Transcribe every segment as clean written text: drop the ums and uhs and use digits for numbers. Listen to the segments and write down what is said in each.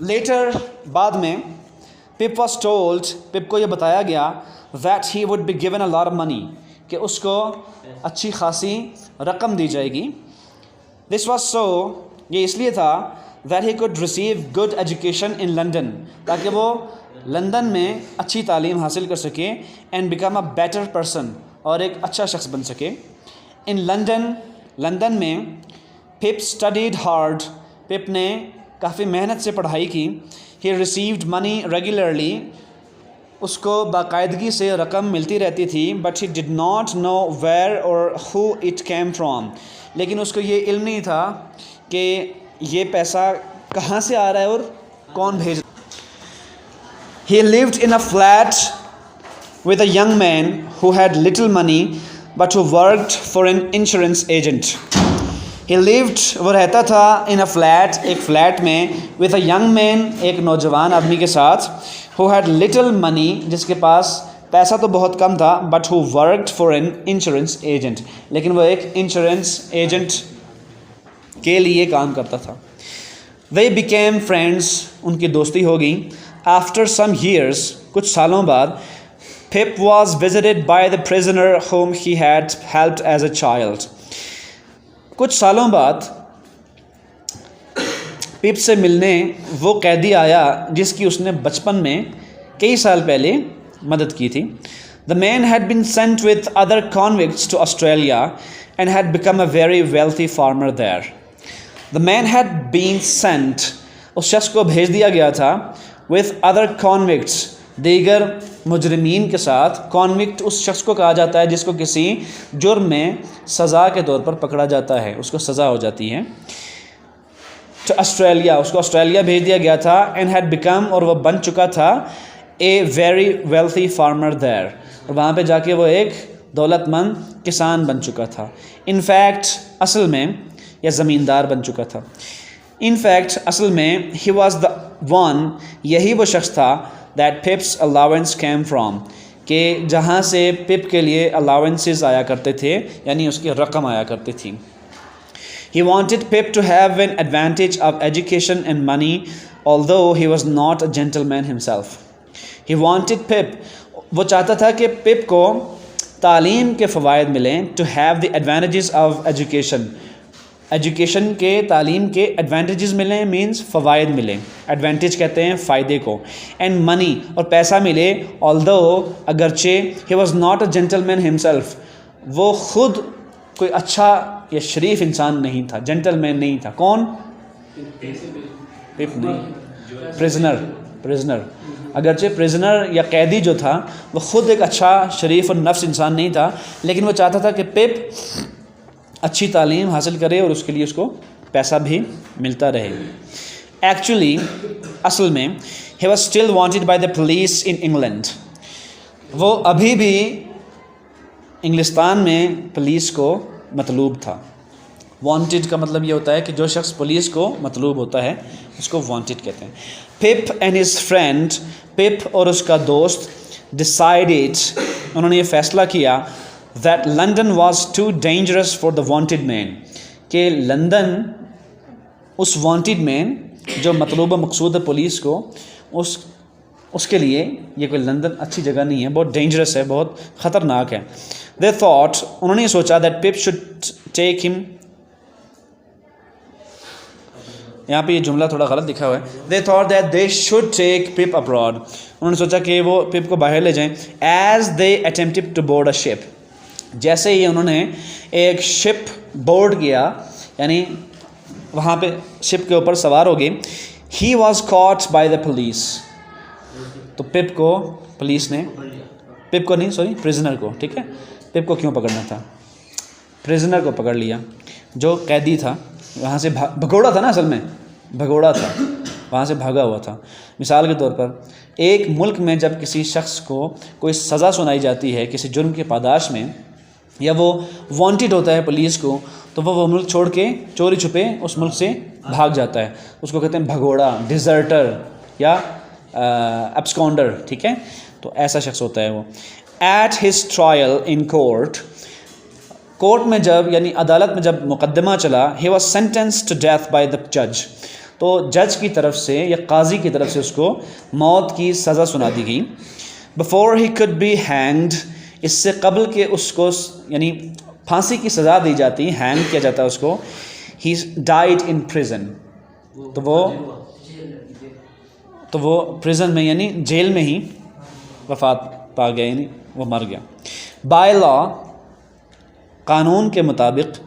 Letter بعد میں پپ was told, پپ کو یہ بتایا گیا that he would be given a lot of money, کہ اس کو اچھی خاصی رقم دی جائے گی. دس واز سو، یہ اس لیے تھا that he could receive good education in London, تاکہ وہ لندن میں اچھی تعلیم حاصل کر سکے، and become a better person, اور ایک اچھا شخص بن سکے. ان لنڈن، لندن میں پپ اسٹڈیڈ ہارڈ، پپ نے کافی محنت سے پڑھائی کی. ہی ریسیوڈ منی ریگولرلی، اس کو باقاعدگی سے رقم ملتی رہتی تھی. But he did not know where or how it came from, لیکن اس کو یہ علم نہیں تھا کہ یہ پیسہ کہاں سے آ رہا ہے اور کون بھیج رہا ہے. He lived in a flat with a young man who had little money but who worked for an insurance agent. He lived، وہ رہتا تھا in a flat، ایک فلیٹ میں with a young man، ایک نوجوان آدمی کے ساتھ who had little money، جس کے پاس پیسہ تو بہت کم تھا but who worked for an insurance agent، لیکن وہ ایک انشورنس ایجنٹ کے لیے کام کرتا تھا. They became friends، ان کی دوستی ہو گئی. After some years، کچھ سالوں بعد، Pip was visited by the prisoner whom he had helped as a child. کچھ سالوں بعد پپ سے ملنے وہ قیدی آیا جس کی اس نے بچپن میں کئی سال پہلے مدد کی تھی. The man had been sent with other convicts to Australia and had become a very wealthy farmer there. The man had been sent، اس شخص کو بھیج دیا گیا تھا with other convicts، دیگر مجرمین کے ساتھ. convict اس شخص کو کہا جاتا ہے جس کو کسی جرم میں سزا کے طور پر پکڑا جاتا ہے، اس کو سزا ہو جاتی ہے. to Australia، اس کو آسٹریلیا بھیج دیا گیا تھا. and had become، اور وہ بن چکا تھا a very wealthy farmer there، اور وہاں پہ جا کے وہ ایک دولت مند کسان بن چکا تھا. in fact، اصل میں، یا زمیندار بن چکا تھا. in fact، اصل میں he was the one، یہی وہ شخص تھا that Pip's allowance came from، کہ جہاں سے پپ کے لیے allowances آیا کرتے تھے، یعنی اس کی رقم آیا کرتی تھی. He wanted Pip to have an advantage of education and money although he was not a gentleman himself. He wanted Pip، وہ چاہتا تھا کہ پپ کو تعلیم کے فوائد ملیں. to have the advantages of education، education کے، تعلیم کے ایڈوانٹیجز ملیں، مینس فوائد ملیں. ایڈوانٹیج کہتے ہیں فائدے کو. اینڈ منی، اور پیسہ ملے. although، اگرچہ he was not a gentleman himself، وہ خود کوئی اچھا یا شریف انسان نہیں تھا، جنٹل مین نہیں تھا. کون؟ پپ نہیں، پرزنر. اگرچہ پرزنر یا قیدی جو تھا وہ خود ایک اچھا شریف النفس انسان نہیں تھا، لیکن وہ چاہتا تھا کہ پپ اچھی تعلیم حاصل کرے اور اس کے لیے اس کو پیسہ بھی ملتا رہے. ایکچولی، اصل میں he was still wanted by the police in England، وہ ابھی بھی انگلستان میں پولیس کو مطلوب تھا. وانٹڈ کا مطلب یہ ہوتا ہے کہ جو شخص پولیس کو مطلوب ہوتا ہے اس کو وانٹڈ کہتے ہیں. پپ اینڈ ہز فرینڈ، پپ اور اس کا دوست، ڈیسائیڈیڈ، انہوں نے یہ فیصلہ کیا that London was too dangerous for the wanted man، کہ لندن اس wanted man جو مطلوبہ مقصود ہے پولیس کو، اس کے لیے یہ کوئی لندن اچھی جگہ نہیں ہے، بہت ڈینجرس ہے، بہت خطرناک ہے. they thought، انہوں نے یہ سوچا that Pip should take him، یہاں پہ یہ جملہ تھوڑا غلط لکھا ہوا ہے. they thought that they should take Pip abroad، انہوں نے سوچا کہ وہ پپ کو باہر لے جائیں. as they attempted to board a ship، جیسے ہی انہوں نے ایک شپ بورڈ کیا، یعنی وہاں پہ شپ کے اوپر سوار ہو گئے. he was caught by the police، تو پپ کو پولیس نے، پپ کو نہیں، سوری، پرزنر کو، ٹھیک ہے، پپ کو کیوں پکڑنا تھا، پرزنر کو پکڑ لیا جو قیدی تھا. وہاں سے بھگوڑا تھا نا، اصل میں بھگوڑا تھا، وہاں سے بھاگا ہوا تھا. مثال کے طور پر ایک ملک میں جب کسی شخص کو کوئی سزا سنائی جاتی ہے کسی جرم کے پاداش میں، یا وہ وانٹڈ ہوتا ہے پولیس کو، تو وہ ملک چھوڑ کے چوری چھپے اس ملک سے بھاگ جاتا ہے. اس کو کہتے ہیں بھگوڑا، ڈیزرٹر یا ایبسکونڈر، ٹھیک ہے، تو ایسا شخص ہوتا ہے وہ. At his trial in court, court میں جب، یعنی عدالت میں جب مقدمہ چلا، he was sentenced to death by the جج، تو جج کی طرف سے یا قاضی کی طرف سے اس کو موت کی سزا سنا دی گئی. Before he could be hanged, اس سے قبل کہ اس کو یعنی پھانسی کی سزا دی جاتی، ہینگ کیا جاتا ہے اس کو. he died in prison، تو وہ پریزن میں یعنی جیل میں ہی وفات پا گیا، یعنی وہ مر گیا. بائی لا، قانون کے مطابق،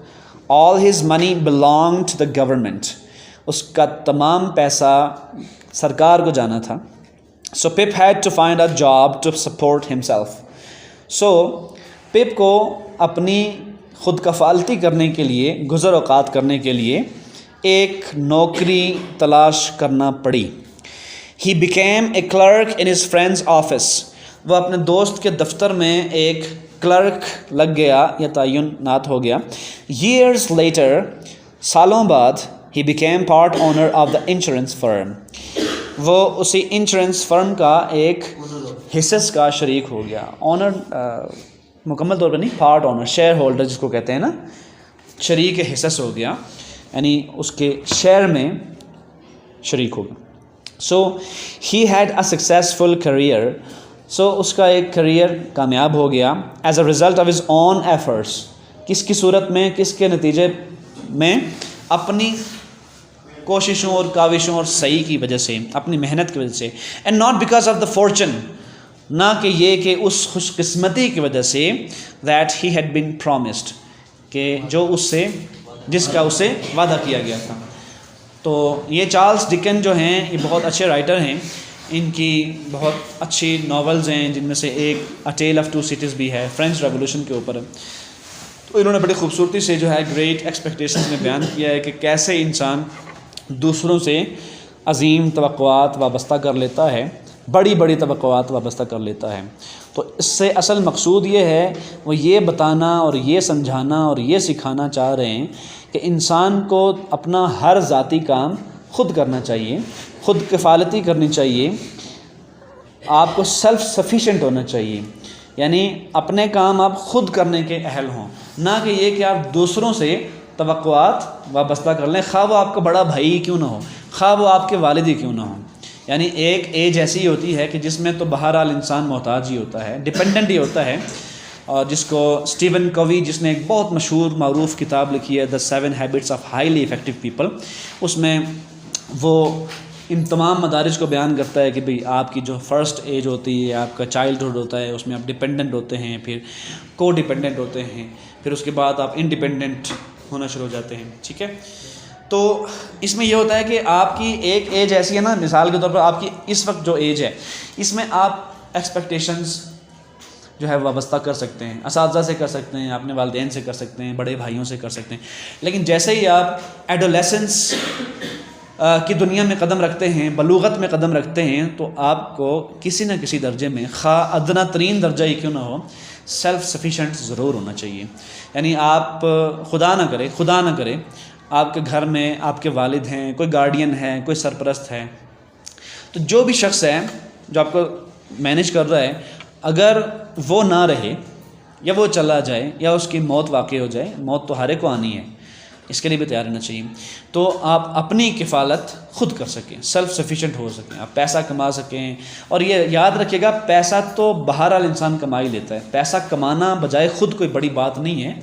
all his money belonged to the government، اس کا تمام پیسہ سرکار کو جانا تھا. so Pip had to find a job to support himself. so پپ کو اپنی خود کفالتی کرنے کے لیے، گزر اوقات کرنے کے لیے ایک نوکری تلاش کرنا پڑی. he became a clerk in his friend's office، وہ اپنے دوست کے دفتر میں ایک کلرک لگ گیا یا تعینات ہو گیا. years later، سالوں بعد، he became part owner of the insurance firm، وہ اسی انشورنس فرم کا ایک حصص کا شریک ہو گیا. آنر مکمل طور پر نہیں، پارٹ آنر، شیئر ہولڈر جس کو کہتے ہیں نا، شریک حصص ہو گیا، یعنی اس کے شیئر میں شریک ہو گیا. So he had a successful career, so اس کا ایک کیریئر کامیاب ہو گیا. As a result of his own efforts, کس کی صورت میں، کس کے نتیجے میں؟ اپنی کوششوں اور کاوشوں اور صحیح کی وجہ سے، اپنی محنت کی وجہ سے. And not because of the fortune, نہ کہ یہ کہ اس خوش قسمتی کی وجہ سے، that he had been promised, کہ جو اس سے، جس کا اسے وعدہ کیا گیا تھا. تو یہ چارلس ڈکن جو ہیں یہ بہت اچھے رائٹر ہیں، ان کی بہت اچھی ناولز ہیں، جن میں سے ایک a tail of two cities بھی ہے، فرینچ ریولوشن کے اوپر ہے. تو انہوں نے بڑی خوبصورتی سے جو ہے گریٹ ایکسپیکٹیشنز میں بیان کیا ہے کہ کیسے انسان دوسروں سے عظیم توقعات وابستہ کر لیتا ہے، بڑی بڑی توقعات وابستہ کر لیتا ہے. تو اس سے اصل مقصود یہ ہے، وہ یہ بتانا اور یہ سمجھانا اور یہ سکھانا چاہ رہے ہیں کہ انسان کو اپنا ہر ذاتی کام خود کرنا چاہیے، خود کفالتی کرنی چاہیے. آپ کو سیلف سفیشینٹ ہونا چاہیے، یعنی اپنے کام آپ خود کرنے کے اہل ہوں، نہ کہ یہ کہ آپ دوسروں سے توقعات وابستہ کر لیں، خواہ وہ آپ کا بڑا بھائی کیوں نہ ہو، خواہ وہ آپ کے والد ہی کیوں نہ ہوں. یعنی ایک ایج ایسی ہوتی ہے کہ جس میں تو بہرحال انسان محتاج ہی ہوتا ہے، ڈپینڈنٹ ہی ہوتا ہے. اور جس کو اسٹیون کوی، جس نے ایک بہت مشہور معروف کتاب لکھی ہے، the 7 habits of highly effective people, اس میں وہ ان تمام مدارج کو بیان کرتا ہے کہ بھئی آپ کی جو فرسٹ ایج ہوتی ہے، آپ کا چائلڈہڈ ہوتا ہے، اس میں آپ ڈپینڈنٹ ہوتے ہیں، پھر کو ڈپینڈنٹ ہوتے ہیں، پھر اس کے بعد آپ انڈیپینڈنٹ ہونا شروع ہو جاتے ہیں. ٹھیک ہے، تو اس میں یہ ہوتا ہے کہ آپ کی ایک ایج ایسی ہے نا، مثال کے طور پر آپ کی اس وقت جو ایج ہے، اس میں آپ ایکسپیکٹیشنز جو ہے وابستہ کر سکتے ہیں، اساتذہ سے کر سکتے ہیں، اپنے والدین سے کر سکتے ہیں، بڑے بھائیوں سے کر سکتے ہیں. لیکن جیسے ہی آپ ایڈولیسنس کی دنیا میں قدم رکھتے ہیں، بلوغت میں قدم رکھتے ہیں، تو آپ کو کسی نہ کسی درجے میں، خواہ ادنا ترین درجہ ہی کیوں نہ ہو، سیلف سفیشینٹ ضرور ہونا چاہیے. یعنی آپ خدا نہ کرے آپ کے گھر میں آپ کے والد ہیں، کوئی گارڈین ہے، کوئی سرپرست ہے، تو جو بھی شخص ہے جو آپ کو مینیج کر رہا ہے، اگر وہ نہ رہے یا وہ چلا جائے یا اس کی موت واقع ہو جائے، موت تو ہر ایک کو آنی ہے، اس کے لیے بھی تیار رہنا چاہیے. تو آپ اپنی کفالت خود کر سکیں، سیلف سفیشینٹ ہو سکیں، آپ پیسہ کما سکیں. اور یہ یاد رکھیے گا، پیسہ تو بہرحال انسان کما ہی لیتا ہے. پیسہ کمانا بجائے خود کوئی بڑی بات نہیں ہے،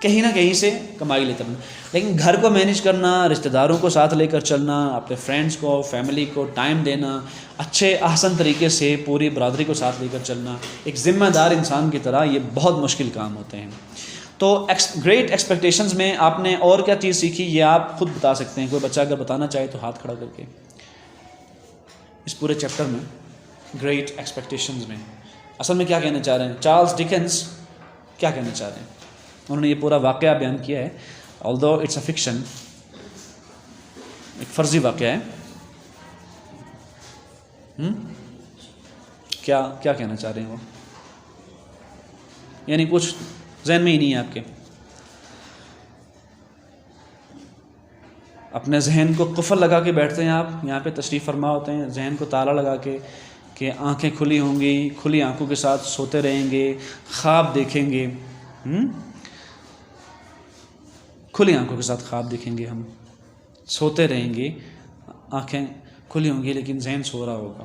کہیں نہ کہیں سے کما ہی لیتا ہے. لیکن گھر کو مینیج کرنا، رشتہ داروں کو ساتھ لے کر چلنا، اپنے فرینڈز کو، فیملی کو ٹائم دینا، اچھے احسن طریقے سے پوری برادری کو ساتھ لے کر چلنا، ایک ذمہ دار انسان کی طرح، یہ بہت مشکل کام ہوتے ہیں. تو گریٹ ایکسپیکٹیشنز میں آپ نے اور کیا چیز سیکھی، یہ آپ خود بتا سکتے ہیں. کوئی بچہ اگر بتانا چاہے تو ہاتھ کھڑا کر کے. اس پورے چیپٹر میں گریٹ ایکسپیکٹیشنز میں اصل میں کیا کہنا چاہ رہے ہیں، چارلس ڈکنس کیا کہنا چاہ رہے ہیں. انہوں نے یہ پورا واقعہ بیان کیا ہے، although اٹس اے فکشن، ایک فرضی واقعہ ہے. کیا کہنا چاہ رہے ہیں وہ، یعنی کچھ ذہن میں ہی نہیں ہے آپ کے. اپنے ذہن کو قفل لگا کے بیٹھتے ہیں آپ یہاں پہ تشریف فرما ہوتے ہیں، ذہن کو تالا لگا کے کہ آنکھیں کھلی ہوں گی، کھلی آنکھوں کے ساتھ سوتے رہیں گے، خواب دیکھیں گے. کھلی آنکھوں کے ساتھ خواب دیکھیں گے، ہم سوتے رہیں گے آنکھیں کھلی ہوں گی لیکن ذہن سو رہا ہوگا.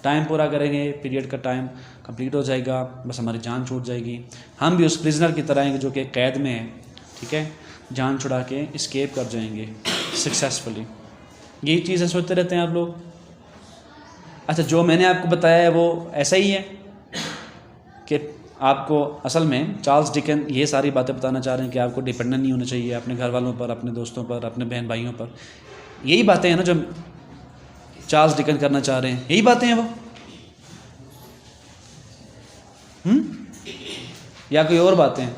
ٹائم پورا کریں گے, پیریڈ کا ٹائم کمپلیٹ ہو جائے گا, بس ہماری جان چھوٹ جائے گی. ہم بھی اس پرزنر کی طرح ہیں جو کہ قید میں ہے, ٹھیک ہے, جان چھڑا کے اسکیپ کر جائیں گے سکسیزفلی. یہی چیزیں سوچتے رہتے ہیں آپ لوگ. اچھا, جو میں نے آپ کو بتایا ہے وہ ایسا ہی ہے کہ آپ کو اصل میں چارلس ڈکن یہ ساری باتیں بتانا چاہ رہے ہیں کہ آپ کو ڈیپینڈنٹ نہیں ہونا چاہیے اپنے گھر والوں پر, اپنے دوستوں پر, اپنے بہن بھائیوں پر. یہی باتیں ہیں نا جو چارلس ڈکن کرنا چاہ رہے ہیں, یہی باتیں ہیں وہ, یا کوئی اور باتیں ہیں؟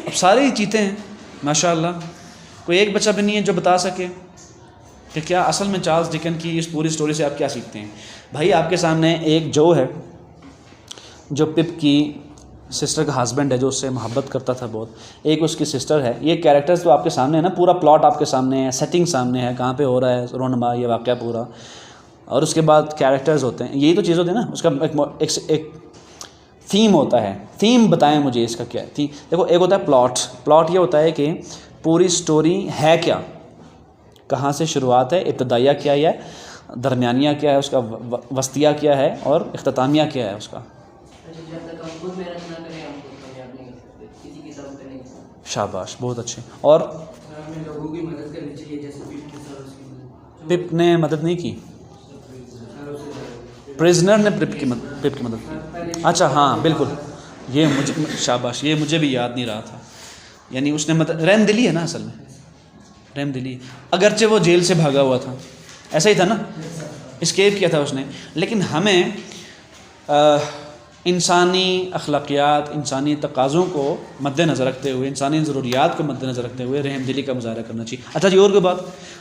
اب سارے ہی چیتے ہیں ماشاء اللہ. کوئی ایک بچہ بھی نہیں ہے جو بتا سکے کہ کیا اصل میں چارلس ڈکن کی اس پوری سٹوری سے آپ کیا سیکھتے ہیں. بھائی آپ کے سامنے ایک جو ہے, جو پپ کی سسٹر کا ہسبینڈ ہے, جو اس سے محبت کرتا تھا بہت, ایک اس کی سسٹر ہے. یہ کیریکٹرز تو آپ کے سامنے ہے نا, پورا پلاٹ آپ کے سامنے ہے, سیٹنگ سامنے ہے, کہاں پہ ہو رہا ہے رونما یہ واقعہ پورا, اور اس کے بعد کیریکٹرز ہوتے ہیں. یہی تو چیز ہوتی ہے نا, اس کا ایک تھیم ہوتا ہے. تھیم بتائیں مجھے اس کا کیا ہے تھیم. دیکھو, ایک ہوتا ہے پلاٹ. پلاٹ یہ ہوتا ہے کہ پوری سٹوری ہے کیا, کہاں سے شروعات ہے, ابتدائیہ کیا ہے, درمیانیہ کیا ہے, اس کا وسطیہ کیا ہے, اور اختتامیہ کیا ہے اس کا. شاباش, بہت اچھے. اور پپ نے مدد نہیں کی, پرزنر نے پپ کی مدد کی. اچھا ہاں بالکل, یہ مجھے شاباش, یہ مجھے بھی یاد نہیں رہا تھا. یعنی اس نے مدد, رحم دلی ہے نا اصل میں, رحم دلی, اگرچہ وہ جیل سے بھاگا ہوا تھا, ایسا ہی تھا نا, اسکیپ کیا تھا اس نے. لیکن ہمیں انسانی اخلاقیات, انسانی تقاضوں کو مد نظر رکھتے ہوئے, انسانی ضروریات کو مد نظر رکھتے ہوئے رحم دلی کا مظاہرہ کرنا چاہیے. اچھا جی, اور کوئی بات؟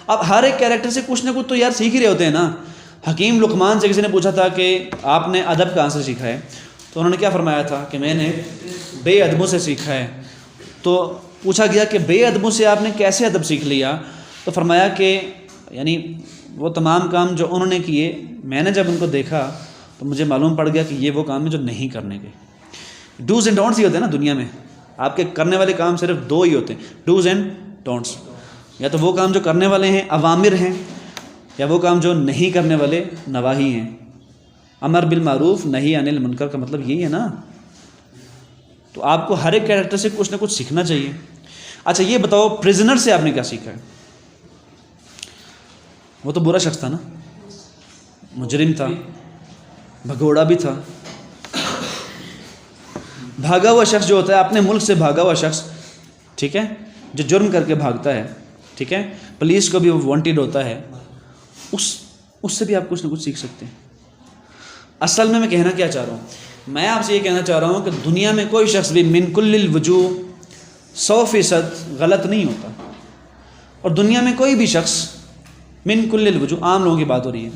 اب ہر ایک کیریکٹر سے کچھ نہ کچھ تو یار سیکھ ہی رہے ہوتے ہیں نا. حکیم لقمان سے کسی نے پوچھا تھا کہ آپ نے ادب کہاں سے سیکھا ہے, تو انہوں نے کیا فرمایا تھا کہ میں نے بے ادبوں سے سیکھا ہے. تو پوچھا گیا کہ بے ادبوں سے آپ نے کیسے ادب سیکھ لیا, تو فرمایا کہ یعنی وہ تمام کام جو انہوں نے کیے, میں نے جب ان کو دیکھا تو مجھے معلوم پڑ گیا کہ یہ وہ کام ہے جو نہیں کرنے کے. ڈوز اینڈ ڈونٹس ہی ہوتے ہیں نا دنیا میں. آپ کے کرنے والے کام صرف دو ہی ہوتے ہیں, ڈوز اینڈ ڈونٹس. یا تو وہ کام جو کرنے والے ہیں اوامر ہیں, یا وہ کام جو نہیں کرنے والے نواہی ہیں. امر بالمعروف نہی عن المنکر کا مطلب یہی ہے نا. تو آپ کو ہر ایک کیریکٹر سے کچھ نہ کچھ سیکھنا چاہیے. اچھا یہ بتاؤ, پرزنر سے آپ نے کیا سیکھا ہے؟ وہ تو برا شخص تھا نا, مجرم تھا, بھگوڑا بھی تھا. بھاگا ہوا شخص جو ہوتا ہے, اپنے ملک سے بھاگا ہوا شخص, ٹھیک ہے, جو جرم کر کے بھاگتا ہے, ٹھیک ہے, پولیس کو بھی وہ وانٹیڈ ہوتا ہے, اس سے بھی آپ کچھ نہ کچھ سیکھ سکتے ہیں. اصل میں کہنا کیا چاہ رہا ہوں, میں آپ سے یہ کہنا چاہ رہا ہوں کہ دنیا میں کوئی شخص بھی من کل الوجوہ 100% غلط نہیں ہوتا, اور دنیا میں کوئی بھی شخص من کل الوجوہ, عام لوگوں کی بات ہو رہی ہے,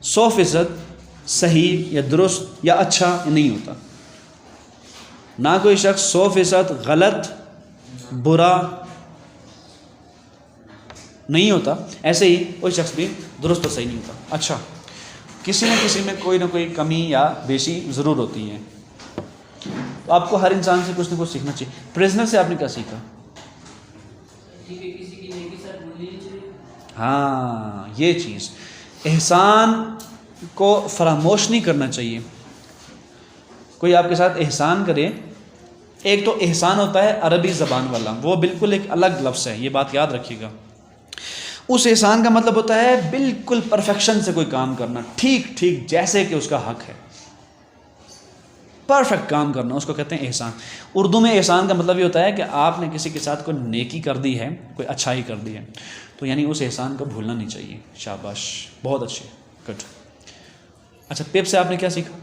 100% صحیح یا درست یا اچھا نہیں ہوتا. نہ کوئی شخص 100% غلط برا نہیں ہوتا, ایسے ہی کوئی شخص بھی درست اور صحیح نہیں ہوتا. اچھا, کسی نہ کسی میں کوئی نہ کوئی کمی یا بیشی ضرور ہوتی ہے. تو آپ کو ہر انسان سے کچھ نہ کچھ سیکھنا چاہیے. پرزنر سے آپ نے کیا سیکھا؟ ہاں, یہ چیز, احسان کو فراموش نہیں کرنا چاہیے. کوئی آپ کے ساتھ احسان کرے, ایک تو احسان ہوتا ہے عربی زبان والا, وہ بالکل ایک الگ لفظ ہے, یہ بات یاد رکھیے گا. اس احسان کا مطلب ہوتا ہے بالکل پرفیکشن سے کوئی کام کرنا, ٹھیک ٹھیک جیسے کہ اس کا حق ہے, پرفیکٹ کام کرنا, اس کو کہتے ہیں احسان. اردو میں احسان کا مطلب یہ ہوتا ہے کہ آپ نے کسی کے ساتھ کوئی نیکی کر دی ہے, کوئی اچھائی کر دی ہے, تو یعنی اس احسان کو بھولنا نہیں چاہیے. شاباش, بہت اچھے, گڈ. اچھا, پیپ سے آپ نے کیا سیکھا؟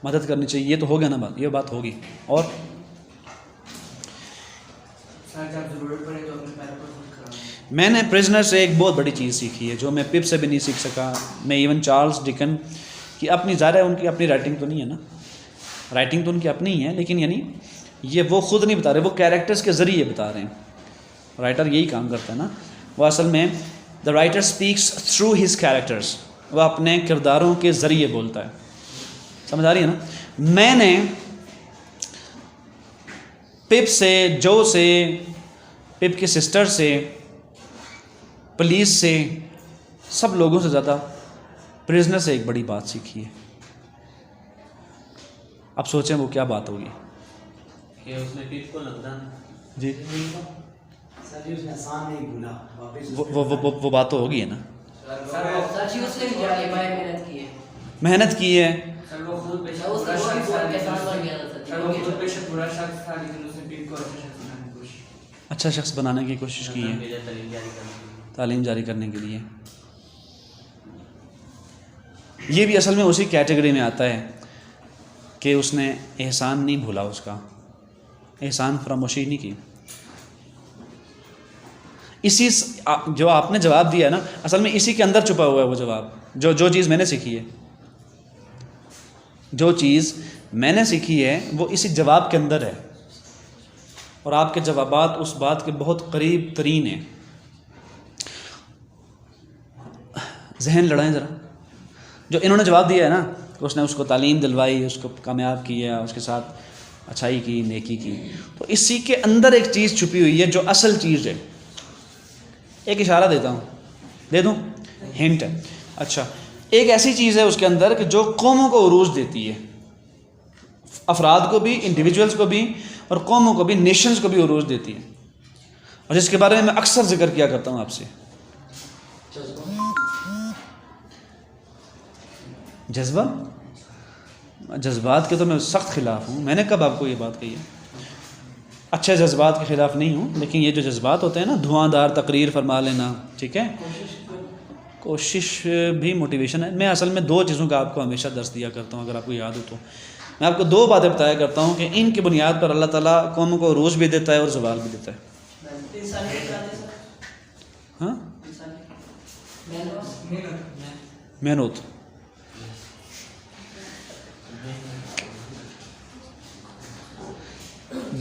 مدد کرنی چاہیے, یہ تو ہو گیا نا بات, یہ بات ہوگی. اور میں نے پرزنر سے ایک بہت بڑی چیز سیکھی ہے جو میں پپ سے بھی نہیں سیکھ سکا. میں ایون چارلس ڈکن کی اپنی, ظاہر ہے ان کی اپنی رائٹنگ تو نہیں ہے نا, رائٹنگ تو ان کی اپنی ہی ہے, لیکن یعنی یہ وہ خود نہیں بتا رہے, وہ کیریکٹرز کے ذریعے بتا رہے ہیں. رائٹر یہی کام کرتا ہے نا, وہ اصل میں the writer speaks through his characters, وہ اپنے کرداروں کے ذریعے بولتا ہے. سمجھ آ رہی ہے نا. میں نے پپ سے، جو سے، پپ کی سسٹر سے، پولیس سے، سب لوگوں سے زیادہ پریزنر سے ایک بڑی بات سیکھی ہے. اب سوچیں وہ کیا بات ہوگی کہ اس نے پپ کو لگتا جی. سر اس نے آسان نہیں بھولا واپس وہ بات تو ہوگی ہے نا. سچی اس نے جاری محنت کی ہے. محنت کی ہے. سر وہ خود بے اس کا بہت احساس ہو گیا تھا. سر وہ خود بے شک برا شخص تھا لیکن اس نے پپ کو اچھا اچھا شخص بنانے کی کوشش شخص بنانے کی کوشش کی ہے تعلیم جاری کرنے کے لیے. یہ بھی اصل میں اسی کیٹیگری میں آتا ہے کہ اس نے احسان نہیں بھولا، اس کا احسان فراموشی نہیں کی. اسی جو آپ نے جواب دیا ہے نا، اصل میں اسی کے اندر چھپا ہوا ہے وہ جواب. جو چیز میں نے سیکھی ہے، جو چیز میں نے سیکھی ہے وہ اسی جواب کے اندر ہے، اور آپ کے جوابات اس بات کے بہت قریب ترین ہیں. ذہن لڑائیں ذرا. جو انہوں نے جواب دیا ہے نا کہ اس نے اس کو تعلیم دلوائی، اس کو کامیاب کیا، اس کے ساتھ اچھائی کی، نیکی کی، تو اسی کے اندر ایک چیز چھپی ہوئی ہے جو اصل چیز ہے. ایک اشارہ دیتا ہوں، دے دوں، ہنٹ ہے. اچھا، ایک ایسی چیز ہے اس کے اندر کہ جو قوموں کو عروج دیتی ہے، افراد کو بھی، انڈیویجولز کو بھی، اور قوموں کو بھی، نیشنز کو بھی عروج دیتی ہے، اور جس کے بارے میں اکثر ذکر کیا کرتا ہوں آپ سے. جذبہ. جذبات کے تو میں سخت خلاف ہوں. میں نے کب آپ کو یہ بات کہی ہے؟ اچھے جذبات کے خلاف نہیں ہوں، لیکن یہ جو جذبات ہوتے ہیں نا، دھواں دار تقریر فرما لینا، ٹھیک ہے، کوشش بھی موٹیویشن ہے. میں اصل میں دو چیزوں کا آپ کو ہمیشہ درس دیا کرتا ہوں، اگر آپ کو یاد ہو تو. میں آپ کو دو باتیں بتایا کرتا ہوں کہ ان کی بنیاد پر اللہ تعالیٰ قوموں کو عروج بھی دیتا ہے اور زوال بھی دیتا ہے. ہاں، محنت.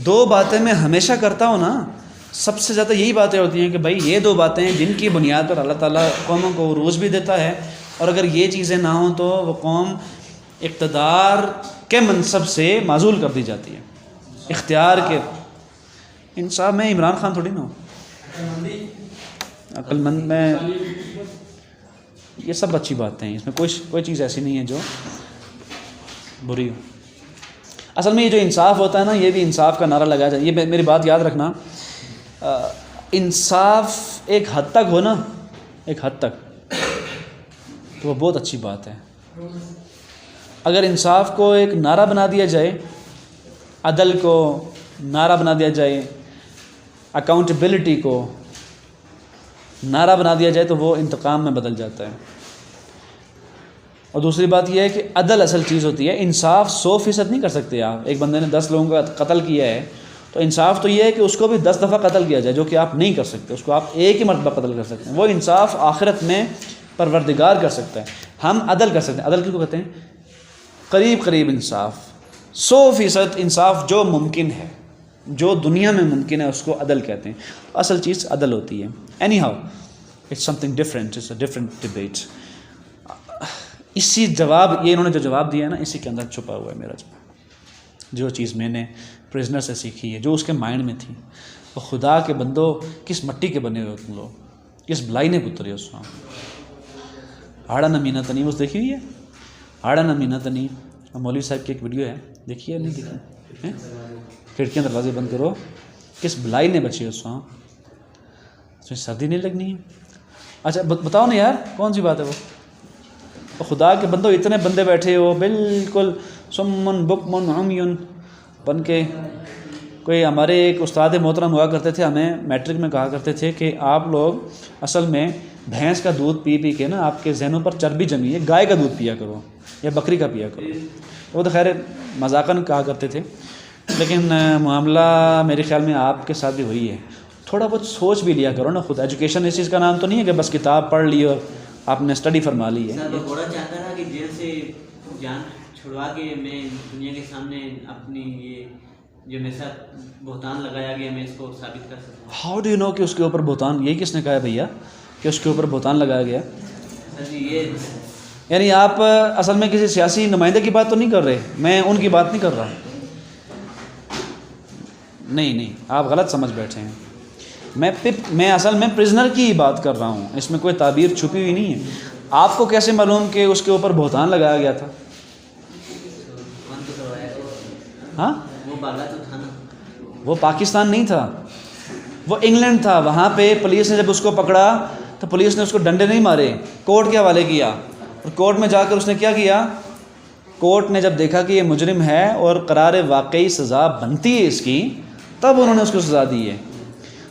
دو باتیں میں ہمیشہ کرتا ہوں نا، سب سے زیادہ یہی باتیں ہوتی ہیں کہ بھائی یہ دو باتیں ہیں جن کی بنیاد پر اللہ تعالیٰ قوموں کو عروج بھی دیتا ہے، اور اگر یہ چیزیں نہ ہوں تو وہ قوم اقتدار کے منصب سے معزول کر دی جاتی ہے، اختیار کے. انصاف میں عمران خان تھوڑی نہ ہو، عقل مند میں. یہ سب اچھی باتیں ہیں، اس میں کوئی چیز ایسی نہیں ہے جو بری ہو. اصل میں یہ جو انصاف ہوتا ہے نا، یہ بھی انصاف کا نعرہ لگایا جائے. یہ میری بات یاد رکھنا، انصاف ایک حد تک ہو نا، ایک حد تک تو وہ بہت اچھی بات ہے. اگر انصاف کو ایک نعرہ بنا دیا جائے، عدل کو نعرہ بنا دیا جائے، اکاؤنٹیبلٹی کو نعرہ بنا دیا جائے، تو وہ انتقام میں بدل جاتا ہے. اور دوسری بات یہ ہے کہ عدل اصل چیز ہوتی ہے. انصاف 100% نہیں کر سکتے آپ. ایک بندے نے 10 لوگوں کا قتل کیا ہے تو انصاف تو یہ ہے کہ اس کو بھی 10 دفعہ قتل کیا جائے، جو کہ آپ نہیں کر سکتے. اس کو آپ ایک ہی مرتبہ قتل کر سکتے ہیں. وہ انصاف آخرت میں پروردگار کر سکتا ہے. ہم عدل کر سکتے ہیں. عدل کس کو کہتے ہیں؟ قریب انصاف. 100% انصاف جو ممکن ہے، جو دنیا میں ممکن ہے، اس کو عدل کہتے ہیں. اصل چیز عدل ہوتی ہے. Anyhow it's something different, it's a different debate. اسی جواب، یہ انہوں نے جو جواب دیا ہے نا، اسی کے اندر چھپا ہوا ہے میرا جواب. جو چیز میں نے پریزنر سے سیکھی ہے، جو اس کے مائنڈ میں تھی. وہ خدا کے بندو، کس مٹی کے بنے ہوئے تم لوگ، کس بلائی نے پتری اس وہاں. آڑا نمینہ تنی، اس دیکھی ہوئی ہے آڑا نمینہ تنی؟ مولوی صاحب کی ایک ویڈیو ہے، دیکھیے نہیں دیکھی؟ کھڑکیاں دروازے بند کرو. کس بلائی نے بچی اس وہاں؟ اس میں سردی نہیں لگنی ہے. اچھا بتاؤ نا یار، کون سی بات ہے وہ؟ خدا کے بندو، اتنے بندے بیٹھے ہو بالکل سمن بکمن عمیون بن کے. کوئی ہمارے ایک استاد محترم ہوا کرتے تھے، ہمیں میٹرک میں کہا کرتے تھے کہ آپ لوگ اصل میں بھینس کا دودھ پی پی کے نا آپ کے ذہنوں پر چربی جمی ہے، گائے کا دودھ پیا کرو یا بکری کا پیا کرو. وہ تو خیر مذاقاً کہا کرتے تھے، لیکن معاملہ میرے خیال میں آپ کے ساتھ بھی وہی ہے. تھوڑا بہت سوچ بھی لیا کرو نا خود. ایجوکیشن اس چیز کا نام تو نہیں ہے کہ بس کتاب پڑھ لی اور آپ نے اسٹڈی فرما لی ہے. سر وہ بڑا چاہتا تھا کہ جیل سے جان چھڑوا کے میں دنیا کے سامنے اپنی یہ جو میرے ساتھ بہتان لگایا گیا میں اس کو ثابت کر سکوں. ہاؤ ڈو یو نو کہ اس کے اوپر بہتان؟ یہی کس نے کہا ہے بھیا کہ اس کے اوپر بہتان لگایا گیا؟ سر جی یہ یعنی آپ اصل میں کسی سیاسی نمائندے کی بات تو نہیں کر رہے، میں ان کی بات نہیں کر رہا. نہیں آپ غلط سمجھ بیٹھے ہیں. میں اصل میں پرزنر کی ہی بات کر رہا ہوں, اس میں کوئی تعبیر چھپی ہوئی نہیں ہے. آپ کو کیسے معلوم کہ اس کے اوپر بہتان لگایا گیا تھا؟ من تو کروایا تھا. ہاں وہ باغا تو تھا نا. وہ پاکستان نہیں تھا, وہ انگلینڈ تھا. وہاں پہ پولیس نے جب اس کو پکڑا تو پولیس نے اس کو ڈنڈے نہیں مارے, کورٹ کے حوالے کیا. اور کورٹ میں جا کر اس نے کیا کیا, کورٹ نے جب دیکھا کہ یہ مجرم ہے اور قرار واقعی سزا بنتی ہے اس کی, تب انہوں نے اس کو سزا دی ہے.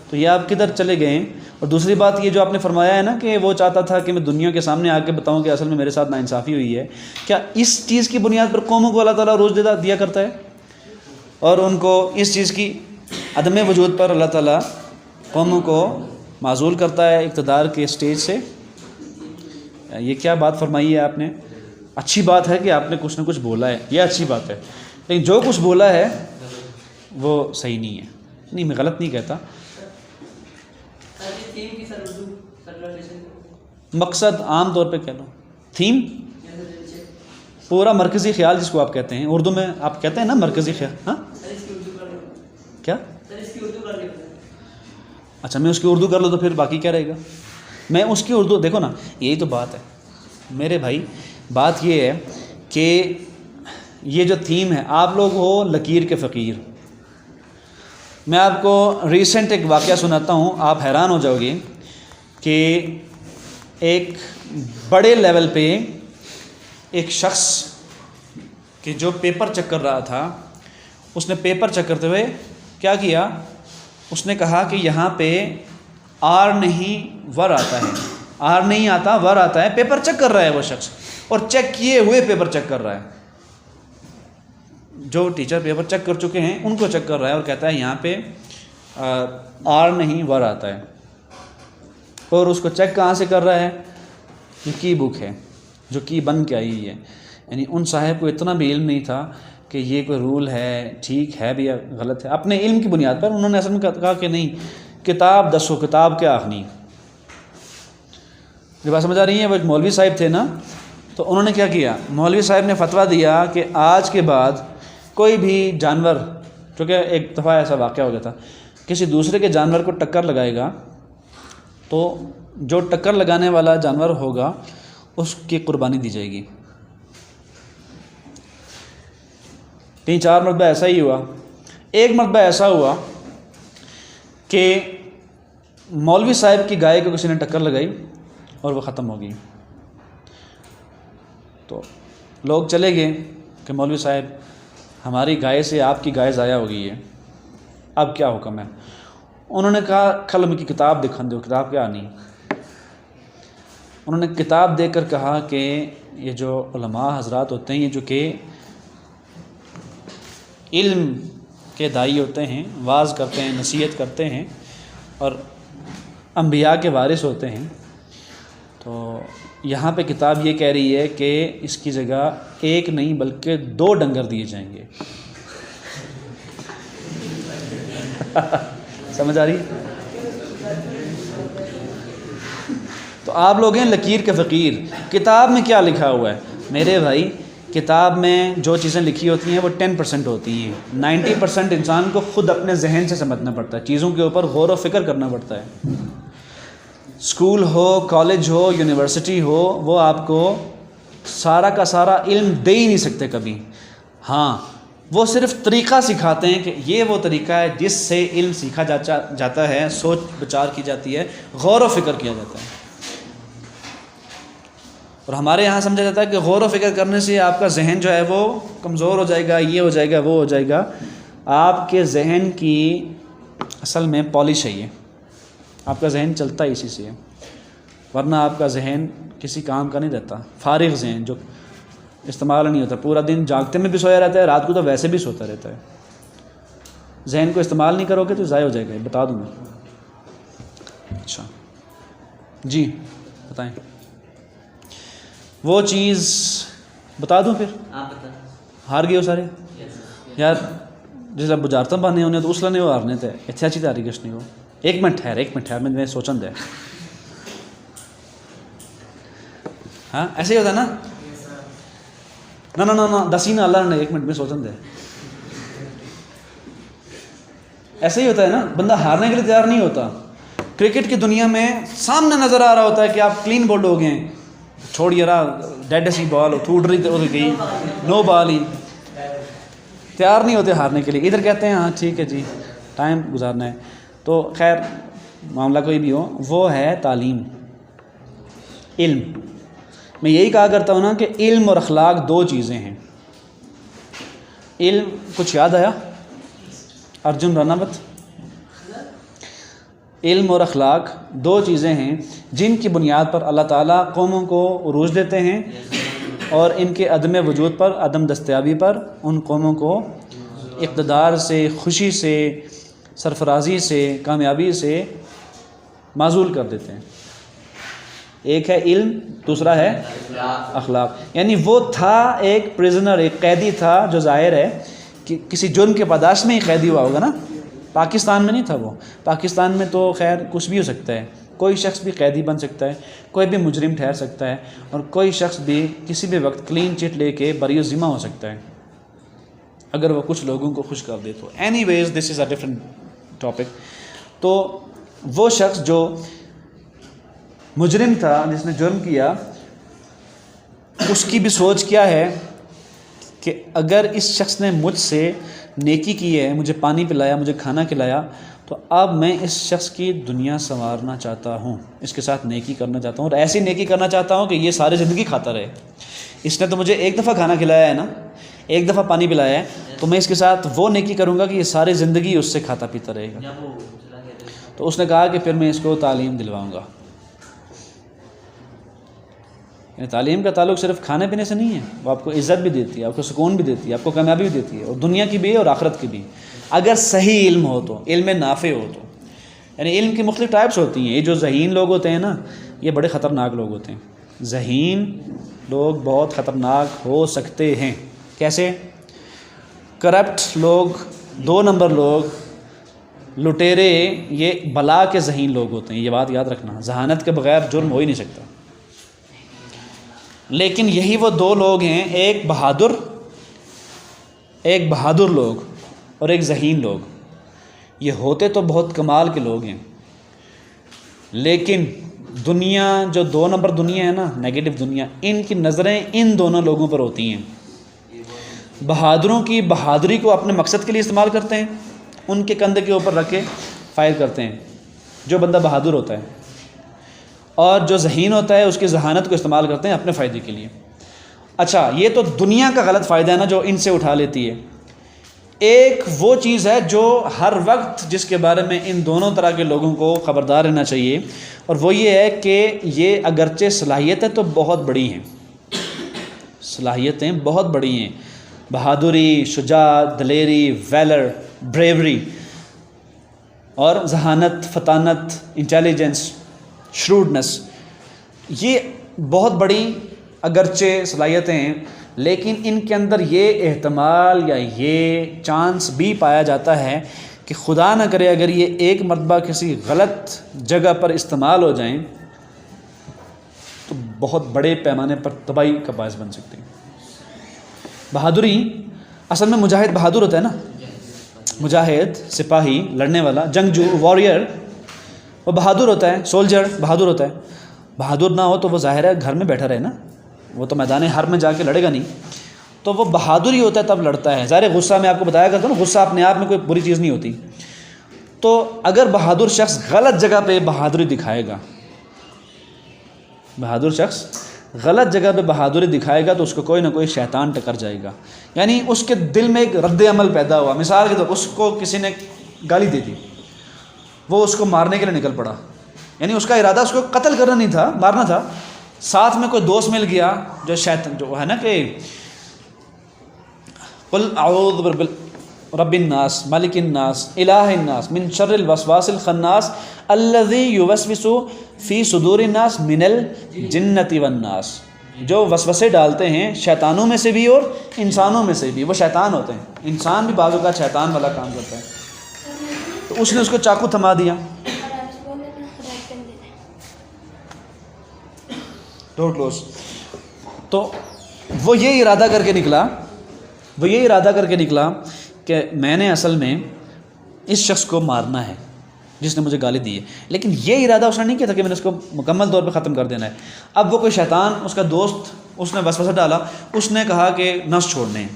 تو یہ آپ کدھر چلے گئے ہیں؟ اور دوسری بات یہ جو آپ نے فرمایا ہے نا کہ وہ چاہتا تھا کہ میں دنیا کے سامنے آ کے بتاؤں کہ اصل میں میرے ساتھ ناانصافی ہوئی ہے, کیا اس چیز کی بنیاد پر قوموں کو اللہ تعالیٰ روز دیا کرتا ہے اور ان کو اس چیز کی عدم وجود پر اللہ تعالیٰ قوموں کو معزول کرتا ہے اقتدار کے اسٹیج سے؟ یہ کیا بات فرمائی ہے آپ نے؟ اچھی بات ہے کہ آپ نے کچھ نہ کچھ بولا ہے, یہ اچھی بات ہے, لیکن جو کچھ بولا ہے وہ صحیح نہیں ہے. نہیں, میں غلط نہیں کہتا. مقصد عام طور پہ کہہ لو, تھیم پورا مرکزی خیال جس کو آپ کہتے ہیں, اردو میں آپ کہتے ہیں نا مرکزی خیال. ہاں کیا؟ اچھا, میں اس کی اردو کر لوں تو پھر باقی کیا رہے گا؟ میں اس کی اردو, دیکھو نا یہی تو بات ہے میرے بھائی. بات یہ ہے کہ یہ جو تھیم ہے, آپ لوگ ہو لکیر کے فقیر. میں آپ کو ریسنٹ ایک واقعہ سناتا ہوں, آپ حیران ہو جاؤ گے کہ ایک بڑے لیول پہ ایک شخص کہ جو پیپر چیک کر رہا تھا, اس نے پیپر چیک کرتے ہوئے کیا کیا, اس نے کہا کہ یہاں پہ آر نہیں ور آتا ہے, آر نہیں آتا ور آتا ہے. پیپر چیک کر رہا ہے وہ شخص, اور چیک کیے ہوئے پیپر چیک کر رہا ہے. جو ٹیچر پیپر چیک کر چکے ہیں ان کو چیک کر رہا ہے اور کہتا ہے یہاں پہ آر نہیں ور آتا ہے. اور اس کو چیک کہاں سے کر رہا ہے؟ یہ کی بک ہے جو کی بن کے آئی ہے. یعنی ان صاحب کو اتنا بھی علم نہیں تھا کہ یہ کوئی رول ہے, ٹھیک ہے بھی یا غلط ہے. اپنے علم کی بنیاد پر انہوں نے اصل میں کہا کہ نہیں, کتاب دسو کتاب کیا آخنی. یہ بات سمجھ آ رہی ہے؟ وہ ایک مولوی صاحب تھے نا, تو انہوں نے کیا کیا, مولوی صاحب نے فتویٰ دیا کہ آج کے بعد کوئی بھی جانور, چونکہ ایک دفعہ ایسا واقعہ ہو گیا تھا, کسی دوسرے کے جانور کو ٹکر لگائے گا تو جو ٹکر لگانے والا جانور ہوگا اس کی قربانی دی جائے گی. 3-4 مرتبہ ایسا ہی ہوا. ایک مرتبہ ایسا ہوا کہ مولوی صاحب کی گائے کو کسی نے ٹکر لگائی اور وہ ختم ہو گئی. تو لوگ چلے گئے کہ مولوی صاحب ہماری گائے سے آپ کی گائے ضائع ہو گئی ہے, اب کیا حکم ہے؟ انہوں نے کہا قلم کی کتاب دکھا دو. کتاب کیا آنی؟ انہوں نے کتاب دے کر کہا کہ یہ جو علماء حضرات ہوتے ہیں, یہ جو کہ علم کے داعی ہوتے ہیں, واعظ کرتے ہیں, نصیحت کرتے ہیں اور انبیاء کے وارث ہوتے ہیں, تو یہاں پہ کتاب یہ کہہ رہی ہے کہ اس کی جگہ ایک نہیں بلکہ 2 ڈنگر دیے جائیں گے. سمجھ آ رہی؟ تو آپ لوگ ہیں لکیر کے فقیر. کتاب میں کیا لکھا ہوا ہے میرے بھائی؟ کتاب میں جو چیزیں لکھی ہوتی ہیں وہ 10% ہوتی ہیں. 90% انسان کو خود اپنے ذہن سے سمجھنا پڑتا ہے, چیزوں کے اوپر غور و فکر کرنا پڑتا ہے. اسکول ہو, کالج ہو, یونیورسٹی ہو, وہ آپ کو سارا کا سارا علم دے ہی نہیں سکتے کبھی. ہاں, وہ صرف طریقہ سکھاتے ہیں کہ یہ وہ طریقہ ہے جس سے علم سیکھا جاتا ہے, سوچ بچار کی جاتی ہے, غور و فکر کیا جاتا ہے. اور ہمارے یہاں سمجھا جاتا ہے کہ غور و فکر کرنے سے آپ کا ذہن جو ہے وہ کمزور ہو جائے گا, یہ ہو جائے گا, وہ ہو جائے گا. آپ کے ذہن کی اصل میں پالش ہے, یہ آپ کا ذہن چلتا ہے اسی سے, ورنہ آپ کا ذہن کسی کام کا نہیں رہتا. فارغ ذہن جو استعمال نہیں ہوتا, پورا دن جاگتے میں بھی سویا رہتا ہے, رات کو تو ویسے بھی سوتا رہتا ہے. ذہن کو استعمال نہیں کرو گے تو ضائع ہو جائے گا, بتا دوں میں. اچھا جی بتائیں, وہ چیز بتا دوں پھر؟ آپ بتا. ہار گئے ہو سارے یار, جس بجارتاں باندھے ہونے تو اس لیے نہیں وہ ہارنے تھے, اتنے اچھی تاریخ نہیں ہو. ایک منٹ ٹھہر میں سوچن دے. ہاں ایسے ہی ہوتا ہے نا, نہ دسی نہ اللہ نے, ایک منٹ میں سوچن دے. ایسا ہی ہوتا ہے نا, بندہ ہارنے کے لیے تیار نہیں ہوتا. کرکٹ کی دنیا میں سامنے نظر آ رہا ہوتا ہے کہ آپ کلین بولڈ ہو گئے ہیں, چھوڑیے رہا ڈیڈ سی بال ٹوٹ رہی تو گئی, نو بال ہی, تیار نہیں ہوتے ہارنے کے لیے. ادھر کہتے ہیں ہاں ٹھیک ہے جی ٹائم گزارنا ہے. تو خیر معاملہ کوئی بھی ہو, وہ ہے تعلیم, علم. میں یہی کہا کرتا ہوں نا کہ علم اور اخلاق دو چیزیں ہیں. علم, کچھ یاد آیا ارجن رناوت؟ علم اور اخلاق دو چیزیں ہیں جن کی بنیاد پر اللہ تعالیٰ قوموں کو عروج دیتے ہیں, اور ان کے عدم وجود پر, عدم دستیابی پر ان قوموں کو اقتدار سے, خوشی سے, سرفرازی سے, کامیابی سے معزول کر دیتے ہیں. ایک ہے علم, دوسرا ہے اخلاق. یعنی وہ تھا ایک پریزنر, ایک قیدی تھا جو ظاہر ہے کہ کسی جرم کے پاداش میں ہی قیدی ہوا ہوگا نا, پاکستان میں نہیں تھا وہ. پاکستان میں تو خیر کچھ بھی ہو سکتا ہے, کوئی شخص بھی قیدی بن سکتا ہے, کوئی بھی مجرم ٹھہر سکتا ہے, اور کوئی شخص بھی کسی بھی وقت کلین چٹ لے کے بری ذمہ ہو سکتا ہے اگر وہ کچھ لوگوں کو خوش کر دے تو. Anyways this is a different topic. تو وہ شخص جو مجرم تھا, جس نے جرم کیا, اس کی بھی سوچ کیا ہے کہ اگر اس شخص نے مجھ سے نیکی کی ہے, مجھے پانی پلایا, مجھے کھانا کھلایا, تو اب میں اس شخص کی دنیا سنوارنا چاہتا ہوں, اس کے ساتھ نیکی کرنا چاہتا ہوں, اور ایسی نیکی کرنا چاہتا ہوں کہ یہ ساری زندگی کھاتا رہے. اس نے تو مجھے ایک دفعہ کھانا کھلایا ہے نا, ایک دفعہ پانی پلایا ہے, تو میں اس کے ساتھ وہ نیکی کروں گا کہ یہ ساری زندگی اس سے کھاتا پیتا رہے گا. تو اس نے کہا کہ پھر میں اس کو تعلیم دلواؤں گا. یعنی تعلیم کا تعلق صرف کھانے پینے سے نہیں ہے, وہ آپ کو عزت بھی دیتی ہے, آپ کو سکون بھی دیتی ہے, آپ کو کامیابی بھی دیتی ہے, اور دنیا کی بھی اور آخرت کی بھی, اگر صحیح علم ہو تو, علم نافع ہو تو. یعنی علم کی مختلف ٹائپس ہوتی ہیں. یہ جو ذہین لوگ ہوتے ہیں نا, یہ بڑے خطرناک لوگ ہوتے ہیں. ذہین لوگ بہت خطرناک ہو سکتے ہیں. کیسے؟ کرپٹ لوگ, 2 نمبر لوگ, لٹیرے, یہ بلا کے ذہین لوگ ہوتے ہیں. یہ بات یاد رکھنا, ذہانت کے بغیر جرم ہو ہی نہیں سکتا. لیکن یہی وہ 2 لوگ ہیں, ایک بہادر لوگ اور ایک ذہین لوگ. یہ ہوتے تو بہت کمال کے لوگ ہیں, لیکن دنیا جو 2 نمبر دنیا ہے نا, نیگیٹو دنیا, ان کی نظریں ان دونوں لوگوں پر ہوتی ہیں. بہادروں کی بہادری کو اپنے مقصد کے لیے استعمال کرتے ہیں, ان کے کندھے کے اوپر رکھ کے فائر کرتے ہیں جو بندہ بہادر ہوتا ہے, اور جو ذہین ہوتا ہے اس کی ذہانت کو استعمال کرتے ہیں اپنے فائدے کے لیے. اچھا, یہ تو دنیا کا غلط فائدہ ہے نا جو ان سے اٹھا لیتی ہے. ایک وہ چیز ہے جو ہر وقت جس کے بارے میں ان دونوں طرح کے لوگوں کو خبردار رہنا چاہیے, اور وہ یہ ہے کہ یہ اگرچہ صلاحیتیں تو بہت بڑی ہیں, صلاحیتیں بہت بڑی ہیں, بہادری, شجاعت, دلیری, ویلر, بریوری, اور ذہانت, فطانت, انٹیلیجنس, شروڈنس, یہ بہت بڑی اگرچہ صلاحیتیں ہیں, لیکن ان کے اندر یہ احتمال یا یہ چانس بھی پایا جاتا ہے کہ خدا نہ کرے اگر یہ ایک مرتبہ کسی غلط جگہ پر استعمال ہو جائیں تو بہت بڑے پیمانے پر تباہی کا باعث بن سکتے ہیں. بہادری, اصل میں مجاہد بہادر ہوتا ہے نا, مجاہد سپاہی, لڑنے والا, جنگجو, واریر, وہ بہادر ہوتا ہے. سولجر بہادر ہوتا ہے. بہادر نہ ہو تو وہ ظاہر ہے گھر میں بیٹھا رہے نا, وہ تو میدان حرب میں جا کے لڑے گا نہیں. تو وہ بہادر ہی ہوتا ہے تب لڑتا ہے. ظاہر غصہ میں آپ کو بتایا کرتا ہوں نا, غصہ اپنے آپ میں کوئی بری چیز نہیں ہوتی. تو اگر بہادر شخص غلط جگہ پہ بہادری دکھائے گا, بہادر شخص غلط جگہ پہ بہادری دکھائے گا تو اس کو کوئی نہ کوئی شیطان ٹکر جائے گا. یعنی اس کے دل میں ایک رد عمل پیدا ہوا. مثال کے طور اس کو کسی نے گالی دے دی, وہ اس کو مارنے کے لیے نکل پڑا. یعنی اس کا ارادہ اس کو قتل کرنا نہیں تھا, مارنا تھا. ساتھ میں کوئی دوست مل گیا جو شیطان, جو ہے نا کہ قل اعوذ برب الناس ملک الناس الہ الناس من شر الوسواس الخناس الذی یوسوس فی صدور الناس من الجنۃ والناس. جو وسوسے ڈالتے ہیں شیطانوں میں سے بھی اور انسانوں میں سے بھی, وہ شیطان ہوتے ہیں. انسان بھی بعض اوقات شیطان والا کام کرتا ہے. تو اس نے اس کو چاقو تھما دیا. ڈور کلوز. تو وہ یہ ارادہ کر کے نکلا کہ میں نے اصل میں اس شخص کو مارنا ہے جس نے مجھے گالی دی ہے، لیکن یہ ارادہ اس نے نہیں کیا تھا کہ میں نے اس کو مکمل طور پہ ختم کر دینا ہے۔ اب وہ کوئی شیطان اس کا دوست اس نے وسوسہ ڈالا، اس نے کہا کہ نس چھوڑنے ہیں،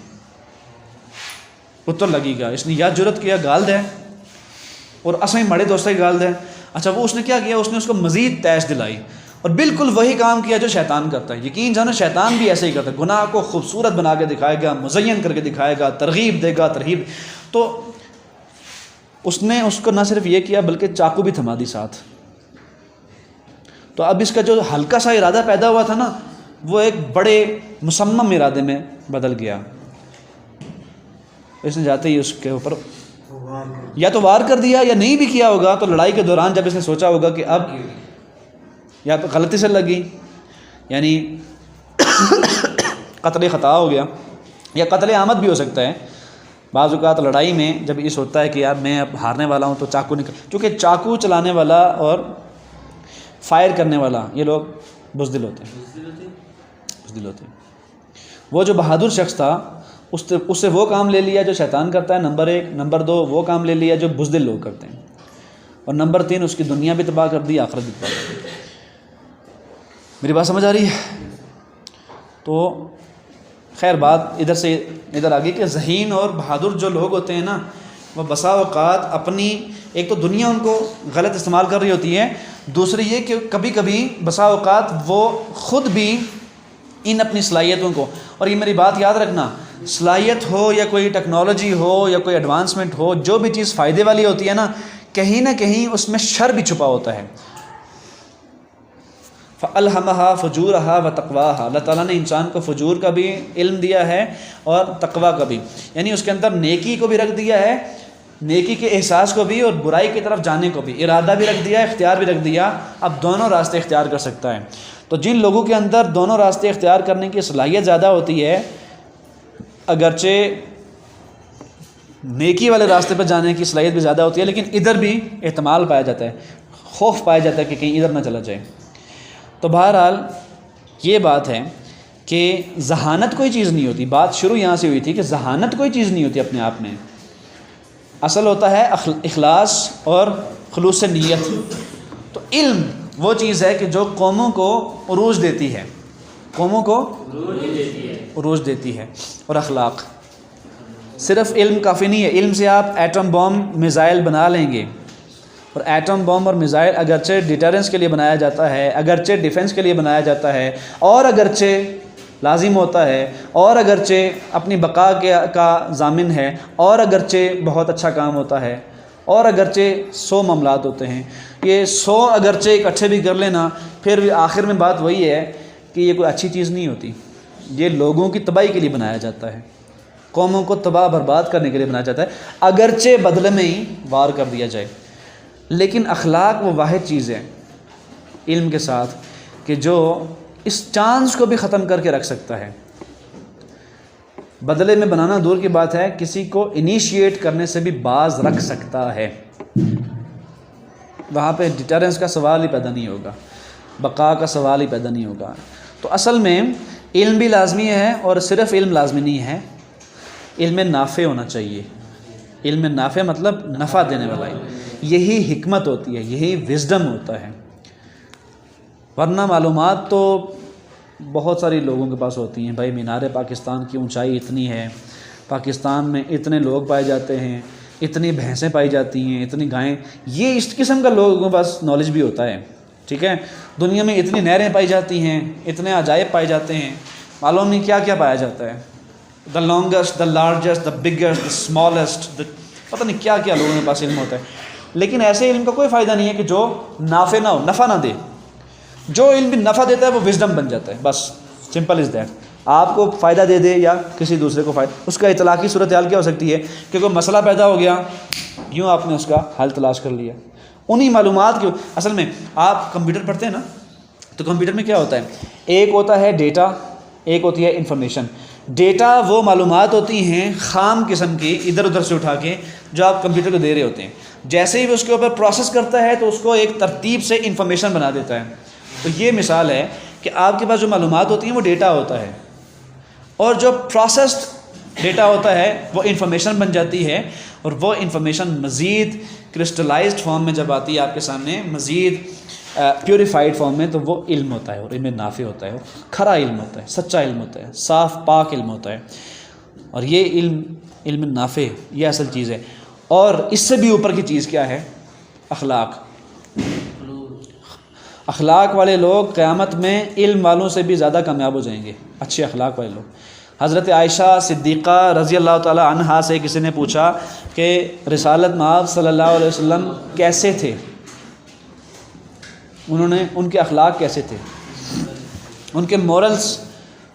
پتر لگی گا، اس نے یا جرت کیا گال دے اور اصل مڑے دوست کی گال دے۔ اچھا وہ اس نے کیا کیا، اس نے اس کو مزید تیش دلائی اور بالکل وہی کام کیا جو شیطان کرتا ہے۔ یقین جانا شیطان بھی ایسے ہی کرتا ہے، گناہ کو خوبصورت بنا کے دکھائے گا، مزین کر کے دکھائے گا، ترغیب دے گا، ترہیب۔ تو اس نے اس کو نہ صرف یہ کیا بلکہ چاقو بھی تھما دی ساتھ۔ تو اب اس کا جو ہلکا سا ارادہ پیدا ہوا تھا نا، وہ ایک بڑے مصمم ارادے میں بدل گیا۔ اس نے جاتے ہی اس کے اوپر یا تو وار کر دیا یا نہیں بھی کیا ہوگا، تو لڑائی کے دوران جب اس نے سوچا ہوگا کہ اب یا تو غلطی سے لگی، یعنی قتل خطا ہو گیا، یا قتل عامد بھی ہو سکتا ہے۔ بعض اوقات لڑائی میں جب یہ ہوتا ہے کہ یار میں اب ہارنے والا ہوں تو چاقو نکل، چونکہ چاقو چلانے والا اور فائر کرنے والا یہ لوگ بزدل ہوتے ہیں، بزدل ہوتے ہیں۔ وہ جو بہادر شخص تھا اس سے وہ کام لے لیا جو شیطان کرتا ہے، نمبر 1، نمبر 2 وہ کام لے لیا جو بزدل لوگ کرتے ہیں، اور نمبر 3 اس کی دنیا بھی تباہ کر دی، آخرت بھی تباہ کر دی۔ میری بات سمجھ آ رہی ہے؟ تو خیر بات ادھر سے ادھر آگے کہ ذہین اور بہادر جو لوگ ہوتے ہیں نا، وہ بسا اوقات اپنی ایک تو دنیا ان کو غلط استعمال کر رہی ہوتی ہے، دوسری یہ کہ کبھی کبھی بسا اوقات وہ خود بھی ان اپنی صلاحیتوں کو، اور یہ میری بات یاد رکھنا، صلاحیت ہو یا کوئی ٹیکنالوجی ہو یا کوئی ایڈوانسمنٹ ہو، جو بھی چیز فائدے والی ہوتی ہے نا، کہیں نہ کہیں اس میں شر بھی چھپا ہوتا ہے۔ فَأَلْهَمَهَا فُجُورَهَا وَتَقْوَاهَا، اللہ تعالیٰ نے انسان کو فجور کا بھی علم دیا ہے اور تقویٰ کا بھی، یعنی اس کے اندر نیکی کو بھی رکھ دیا ہے، نیکی کے احساس کو بھی، اور برائی کی طرف جانے کو بھی، ارادہ بھی رکھ دیا، اختیار بھی رکھ دیا، اب دونوں راستے اختیار کر سکتا ہے۔ تو جن لوگوں کے اندر دونوں راستے اختیار کرنے کی صلاحیت زیادہ ہوتی ہے، اگرچہ نیکی والے راستے پہ جانے کی صلاحیت بھی زیادہ ہوتی ہے، لیکن ادھر بھی احتمال پایا جاتا ہے، خوف پایا جاتا ہے کہ کہیں ادھر نہ چلا جائے۔ تو بہرحال یہ بات ہے کہ ذہانت کوئی چیز نہیں ہوتی، بات شروع یہاں سے ہوئی تھی کہ ذہانت کوئی چیز نہیں ہوتی اپنے آپ میں، اصل ہوتا ہے اخلاص اور خلوص نیت۔ تو علم وہ چیز ہے کہ جو قوموں کو عروج دیتی ہے، قوموں کو عروج دیتی ہے، اور اخلاق۔ صرف علم کافی نہیں ہے، علم سے آپ ایٹم بم میزائل بنا لیں گے، اور ایٹم بم اور میزائل اگرچہ ڈیٹرنس کے لیے بنایا جاتا ہے، اگرچہ ڈیفنس کے لیے بنایا جاتا ہے، اور اگرچہ لازم ہوتا ہے، اور اگرچہ اپنی بقا کا ضامن ہے، اور اگرچہ بہت اچھا کام ہوتا ہے، اور اگرچہ 100 معاملات ہوتے ہیں، یہ 100 اگرچہ اکٹھے بھی کر لینا، پھر بھی آخر میں بات وہی ہے کہ یہ کوئی اچھی چیز نہیں ہوتی، یہ لوگوں کی تباہی کے لیے بنایا جاتا ہے، قوموں کو تباہ برباد کرنے کے لیے بنایا جاتا ہے، اگرچہ بدلے میں ہی وار کر دیا جائے۔ لیکن اخلاق وہ واحد چیز ہے علم کے ساتھ کہ جو اس چانس کو بھی ختم کر کے رکھ سکتا ہے۔ بدلے میں بنانا دور کی بات ہے، کسی کو انیشیٹ کرنے سے بھی باز رکھ سکتا ہے، وہاں پہ ڈیٹرنس کا سوال ہی پیدا نہیں ہوگا، بقا کا سوال ہی پیدا نہیں ہوگا۔ تو اصل میں علم بھی لازمی ہے، اور صرف علم لازمی نہیں ہے، علم نافع ہونا چاہیے۔ علم نافع مطلب نفع دینے والا علم، یہی حکمت ہوتی ہے، یہی وزڈم ہوتا ہے، ورنہ معلومات تو بہت ساری لوگوں کے پاس ہوتی ہیں۔ بھائی مینار پاکستان کی اونچائی اتنی ہے، پاکستان میں اتنے لوگ پائے جاتے ہیں، اتنی بھینسیں پائی جاتی ہیں، اتنی گائیں، یہ اس قسم کا لوگوں کے پاس نالج بھی ہوتا ہے، ٹھیک ہے۔ دنیا میں اتنی نہریں پائی جاتی ہیں، اتنے عجائب پائے جاتے ہیں، معلوم نہیں کیا کیا پایا جاتا ہے، the longest, the largest, the biggest, the smallest, پتہ نہیں کیا کیا لوگوں کے پاس علم ہوتا ہے۔ لیکن ایسے علم کا کوئی فائدہ نہیں ہے کہ جو نافع نہ ہو، نفع نہ دے۔ جو علم بھی نفع دیتا ہے وہ وزڈم بن جاتا ہے، بس سمپل از دیٹ۔ آپ کو فائدہ دے دے یا کسی دوسرے کو فائدہ، اس کا اطلاقی صورتحال کیا ہو سکتی ہے کہ کوئی مسئلہ پیدا ہو گیا، یوں آپ نے اس کا حل تلاش کر لیا انہی معلومات کی۔ اصل میں آپ کمپیوٹر پڑھتے ہیں نا، تو کمپیوٹر میں کیا ہوتا ہے، ایک ہوتا ہے ڈیٹا، ایک ہوتی ہے انفارمیشن۔ ڈیٹا وہ معلومات ہوتی ہیں خام قسم کی، ادھر ادھر سے اٹھا کے، جو آپ کمپیوٹر کو دے رہے ہوتے ہیں، جیسے ہی وہ اس کے اوپر پروسیس کرتا ہے تو اس کو ایک ترتیب سے انفارمیشن بنا دیتا ہے۔ تو یہ مثال ہے کہ آپ کے پاس جو معلومات ہوتی ہیں وہ ڈیٹا ہوتا ہے، اور جو پروسیسڈ ڈیٹا ہوتا ہے وہ انفارمیشن بن جاتی ہے، اور وہ انفارمیشن مزید کرسٹلائزڈ فارم میں جب آتی ہے آپ کے سامنے، مزید پیوریفائڈ فارم میں، تو وہ علم ہوتا ہے، اور علم نافع ہوتا ہے، اور کھرا علم ہوتا ہے، سچا علم ہوتا ہے، صاف پاک علم ہوتا ہے. اور یہ علم نافع یہ اصل چیز ہے. اور اس سے بھی اوپر کی چیز کیا ہے؟ اخلاق. اخلاق والے لوگ قیامت میں علم والوں سے بھی زیادہ کامیاب ہو جائیں گے، اچھے اخلاق والے لوگ. حضرت عائشہ صدیقہ رضی اللہ تعالی عنہا سے کسی نے پوچھا کہ رسالت مآب صلی اللہ علیہ وسلم کیسے تھے، ان کے اخلاق کیسے تھے، ان کے مورلز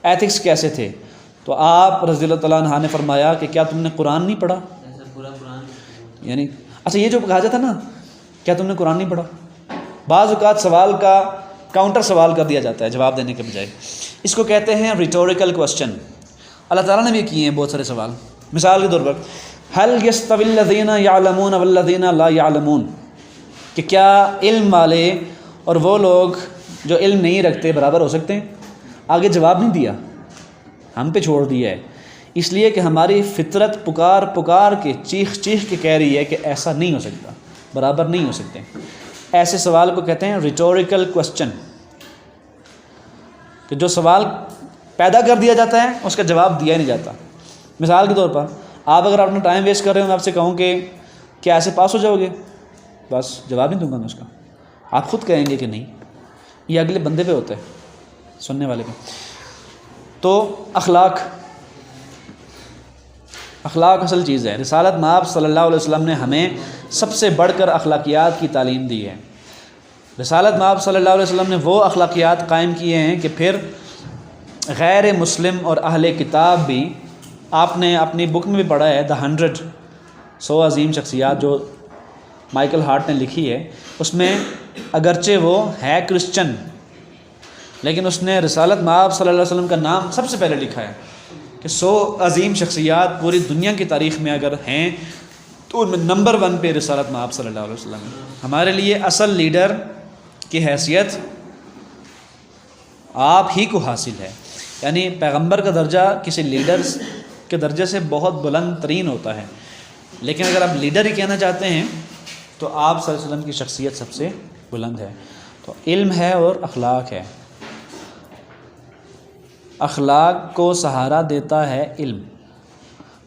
ایتھکس کیسے تھے؟ تو آپ رضی اللہ تعالیٰ عنہ نے فرمایا کہ کیا تم نے قرآن نہیں پڑھا؟ ایسا پورا قرآن یعنی اچھا یہ جو کہا جاتا نا، کیا تم نے قرآن نہیں پڑھا؟ بعض اوقات سوال کا کاؤنٹر سوال کر دیا جاتا ہے جواب دینے کے بجائے. اس کو کہتے ہیں ریٹوریکل کوسچن. اللہ تعالیٰ نے بھی کیے ہیں بہت سارے سوال. مثال کے طور پر هل يستوي الذين يعلمون والذين لا يعلمون، کہ کیا علم والے اور وہ لوگ جو علم نہیں رکھتے برابر ہو سکتے ہیں؟ آگے جواب نہیں دیا، ہم پہ چھوڑ دیا ہے، اس لیے کہ ہماری فطرت پکار کے چیخ کے کہہ رہی ہے کہ ایسا نہیں ہو سکتا، برابر نہیں ہو سکتے. ایسے سوال کو کہتے ہیں ریٹوریکل کوسچن، کہ جو سوال پیدا کر دیا جاتا ہے اس کا جواب دیا ہی نہیں جاتا. مثال کے طور پر آپ اگر اپنا ٹائم ویسٹ کر رہے ہو، میں آپ سے کہوں کہ کیا ایسے پاس ہو جاؤ گے، بس جواب نہیں دوں گا میں اس کا، آپ خود کہیں گے کہ نہیں. یہ اگلے بندے پہ ہوتا ہے، سننے والے پہ. تو اخلاق اصل چیز ہے. رسالت مآب صلی اللہ علیہ وسلم نے ہمیں سب سے بڑھ کر اخلاقیات کی تعلیم دی ہے. رسالت مآب صلی اللہ علیہ وسلم نے وہ اخلاقیات قائم کیے ہیں کہ پھر غیر مسلم اور اہل کتاب بھی، آپ نے اپنی بک میں بھی پڑھا ہے دا 100 عظیم شخصیات جو مائیکل ہارٹ نے لکھی ہے، اس میں اگرچہ وہ ہے کرسچن لیکن اس نے رسالت مآب صلی اللہ علیہ وسلم کا نام سب سے پہلے لکھا ہے کہ 100 عظیم شخصیات پوری دنیا کی تاریخ میں اگر ہیں تو ان میں نمبر 1 پہ رسالت مآب صلی اللہ علیہ وسلم ہے. ہمارے لیے اصل لیڈر کی حیثیت آپ ہی کو حاصل ہے. یعنی پیغمبر کا درجہ کسی لیڈر کے درجے سے بہت بلند ترین ہوتا ہے، لیکن اگر آپ لیڈر ہی کہنا چاہتے ہیں تو آپ صلی اللہ علیہ وسلم کی شخصیت سب سے بلند ہے. تو علم ہے اور اخلاق ہے. اخلاق کو سہارا دیتا ہے علم،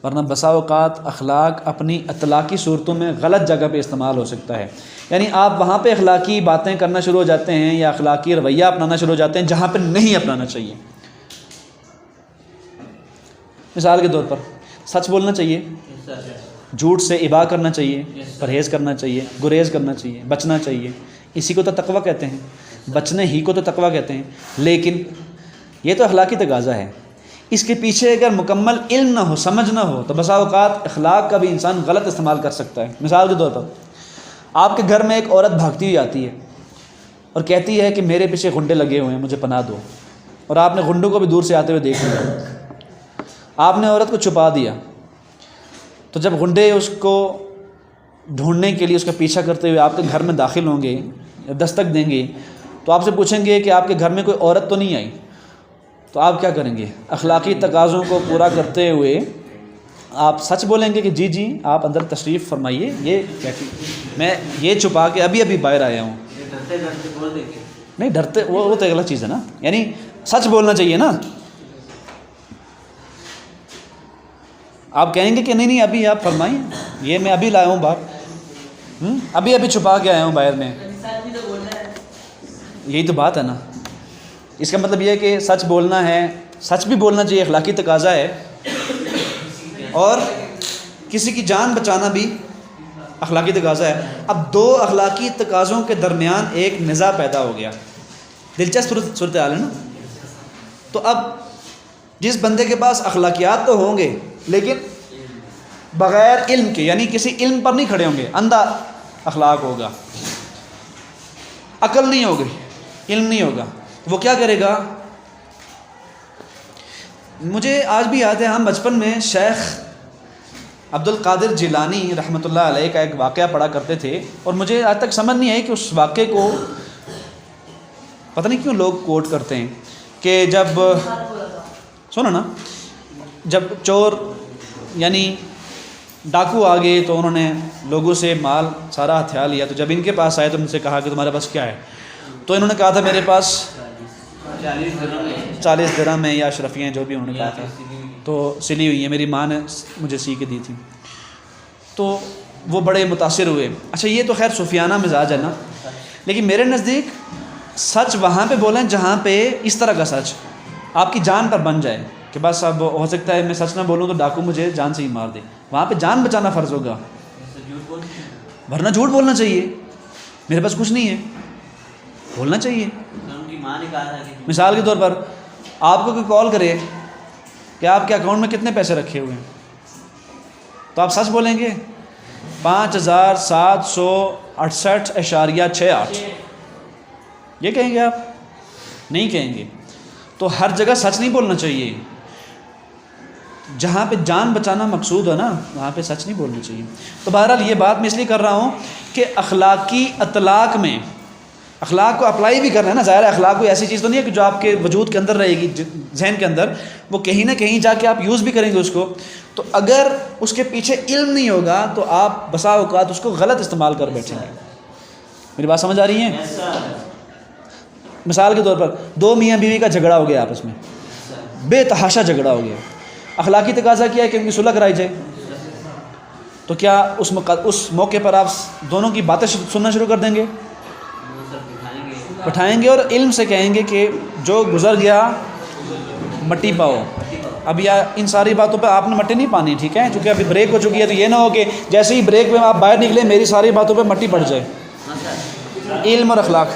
ورنہ بسا اوقات اخلاق اپنی اطلاقی صورتوں میں غلط جگہ پہ استعمال ہو سکتا ہے. یعنی آپ وہاں پہ اخلاقی باتیں کرنا شروع ہو جاتے ہیں یا اخلاقی رویہ اپنانا شروع ہو جاتے ہیں جہاں پہ نہیں اپنانا چاہیے. مثال کے طور پر سچ بولنا چاہیے، جھوٹ سے ابا کرنا چاہیے، پرہیز کرنا چاہیے، گریز کرنا چاہیے، بچنا چاہیے. اسی کو تو تقویٰ کہتے ہیں، بچنے ہی کو تو تقویٰ کہتے ہیں. لیکن یہ تو اخلاقی تقاضا ہے. اس کے پیچھے اگر مکمل علم نہ ہو، سمجھ نہ ہو، تو بسا اوقات اخلاق کا بھی انسان غلط استعمال کر سکتا ہے. مثال کے طور پر آپ کے گھر میں ایک عورت بھاگتی ہوئی آتی ہے اور کہتی ہے کہ میرے پیچھے غنڈے لگے ہوئے ہیں، مجھے پناہ دو. اور آپ نے غنڈوں کو بھی دور سے آتے ہوئے دیکھ لیا، آپ نے عورت کو چھپا دیا. تو جب غنڈے اس کو ڈھونڈنے کے لیے اس کا پیچھا کرتے ہوئے آپ کے گھر میں داخل ہوں گے یا دستک دیں گے تو آپ سے پوچھیں گے کہ آپ کے گھر میں کوئی عورت تو نہیں آئی، تو آپ کیا کریں گے؟ اخلاقی تقاضوں کو پورا کرتے ہوئے آپ سچ بولیں گے کہ جی جی آپ اندر تشریف فرمائیے، یہ کہتی میں یہ چھپا کے ابھی باہر آیا ہوں. ڈرتے بول دیں گے. نہیں ڈرتے، وہ تو غلط چیز ہے نا. یعنی سچ بولنا چاہیے نا. آپ کہیں گے کہ نہیں ابھی آپ فرمائیں، یہ میں ابھی لایا ہوں باہر، ابھی چھپا کے آیا ہوں باہر میں. یہی تو بات ہے نا. اس کا مطلب یہ ہے کہ سچ بولنا ہے، سچ بھی بولنا چاہیے، اخلاقی تقاضا ہے. اور کسی کی جان بچانا بھی اخلاقی تقاضا ہے. اب دو اخلاقی تقاضوں کے درمیان ایک نزاع پیدا ہو گیا. دلچسپ صورتحال ہے نا. تو اب جس بندے کے پاس اخلاقیات تو ہوں گے لیکن بغیر علم کے، یعنی کسی علم پر نہیں کھڑے ہوں گے، اندھا اخلاق ہوگا، عقل نہیں ہوگی، علم نہیں ہوگا، وہ کیا کرے گا؟ مجھے آج بھی یاد ہے، ہم بچپن میں شیخ عبد القادر جیلانی رحمۃ اللہ علیہ کا ایک واقعہ پڑھا کرتے تھے، اور مجھے آج تک سمجھ نہیں آئی کہ اس واقعے کو پتہ نہیں کیوں لوگ کوٹ کرتے ہیں کہ جب چور یعنی ڈاکو آ گئے تو انہوں نے لوگوں سے مال سارا ہتھیار لیا. تو جب ان کے پاس آئے تو ان سے کہا کہ تمہارے پاس کیا ہے؟ تو انہوں نے کہا تھا میرے پاس 40 درہم ہے یا اشرفیاں ہیں جو بھی انہوں نے کہا تھا, تو سلی ہوئی ہیں, میری ماں نے مجھے سی کے دی تھی. تو وہ بڑے متاثر ہوئے. اچھا یہ تو خیر صوفیانہ مزاج ہے نا, لیکن میرے نزدیک سچ وہاں پہ بولیں جہاں پہ اس طرح کا سچ آپ کی جان پر بن جائے کہ بس اب ہو سکتا ہے میں سچ نہ بولوں تو ڈاکو مجھے جان سے ہی مار دے. وہاں پہ جان بچانا فرض ہوگا, ورنہ جھوٹ بولنا چاہیے. میرے پاس کچھ نہیں ہے, بولنا چاہیے. ان کی ماں نے کہا تھا کہ مثال کے طور پر آپ کو کوئی کال کرے کہ آپ کے اکاؤنٹ میں کتنے پیسے رکھے ہوئے ہیں, تو آپ سچ بولیں گے 5768.68. یہ کہیں گے آپ؟ نہیں کہیں گے. تو ہر جگہ سچ نہیں بولنا چاہیے. جہاں پہ جان بچانا مقصود ہے نا وہاں پہ سچ نہیں بولنا چاہیے. تو بہرحال یہ بات میں اس لیے کر رہا ہوں کہ اخلاقی اطلاق میں اخلاق کو اپلائی بھی کرنا ہے نا. ظاہر ہے اخلاق کوئی ایسی چیز تو نہیں ہے کہ جو آپ کے وجود کے اندر رہے گی, ذہن کے اندر, وہ کہیں نہ کہیں جا کے آپ یوز بھی کریں گے اس کو. تو اگر اس کے پیچھے علم نہیں ہوگا تو آپ بسا اوقات اس کو غلط استعمال کر بیٹھیں گے. میری بات سمجھ آ رہی ہے؟ مثال کے طور پر دو میاں بیوی کا جھگڑا ہو گیا آپس میں, بے تحاشا جھگڑا ہو گیا. اخلاقی تقاضا کیا ہے کہ ان کی صلح کرائی جائے. تو کیا اس موقع پر آپ دونوں کی باتیں سننا شروع کر دیں گے؟ اٹھائیں گے اور علم سے کہیں گے کہ جو گزر گیا مٹی پاؤ. اب یا ان ساری باتوں پہ آپ نے مٹی نہیں پانی, ٹھیک ہے, چونکہ ابھی بریک ہو چکی ہے. تو یہ نہ ہو کہ جیسے ہی بریک میں آپ باہر نکلیں میری ساری باتوں پہ مٹی پڑ جائے. علم اور اخلاق.